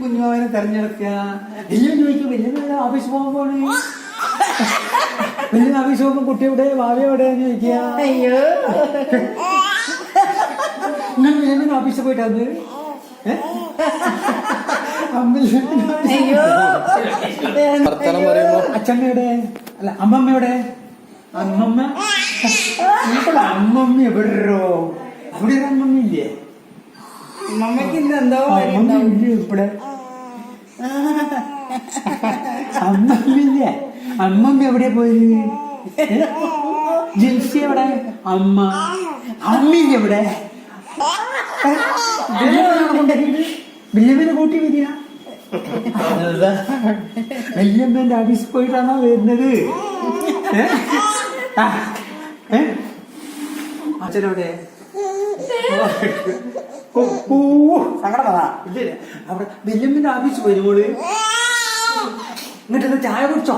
കുഞ്ഞുമാവനെ തെരഞ്ഞെടുക്കുക. വലിയ ചോദിക്കും വലിയ ഓഫീസ് പോകുമ്പോൾ വലിയ ഓഫീസ് പോകുമ്പോൾ കുട്ടിയുടെ ഭാവി എവിടെയാന്ന് ചോദിക്കുക. അയ്യോ നിങ്ങൾ വലിയ ഓഫീസിൽ പോയിട്ടത് അയ്യോ അച്ഛമ്മയുടെ അല്ല അമ്മമ്മയുടെ അമ്മമ്മ ഇപ്പോൾ അമ്മമ്മ എവിടെയോ അവിടെ ഒരു അമ്മമ്മ ഇല്ലേ? മമ്മക്ക് ഇന്ന് എന്തോ അമ്മമ്മ ഇല്ലേ ഇവിടെ? അമ്മമ്മയില്ലേ? അമ്മമ്മ എവിടെ പോയി? ജിൻസി എവിടെ? അമ്മ അമ്മയില്ല എവിടെ? വല്യമ്മനെ കൂട്ടി വരിക. വല്യമ്മന്റെ ഓഫീസിൽ പോയിട്ടാണോ വരുന്നത്? അച്ഛനവിടെ സങ്കടമാ. അവിടെ വല്യമ്മന്റെ ഓഫീസിൽ പോയി മോള്. എന്നിട്ട് ചായ കുടിച്ചോ?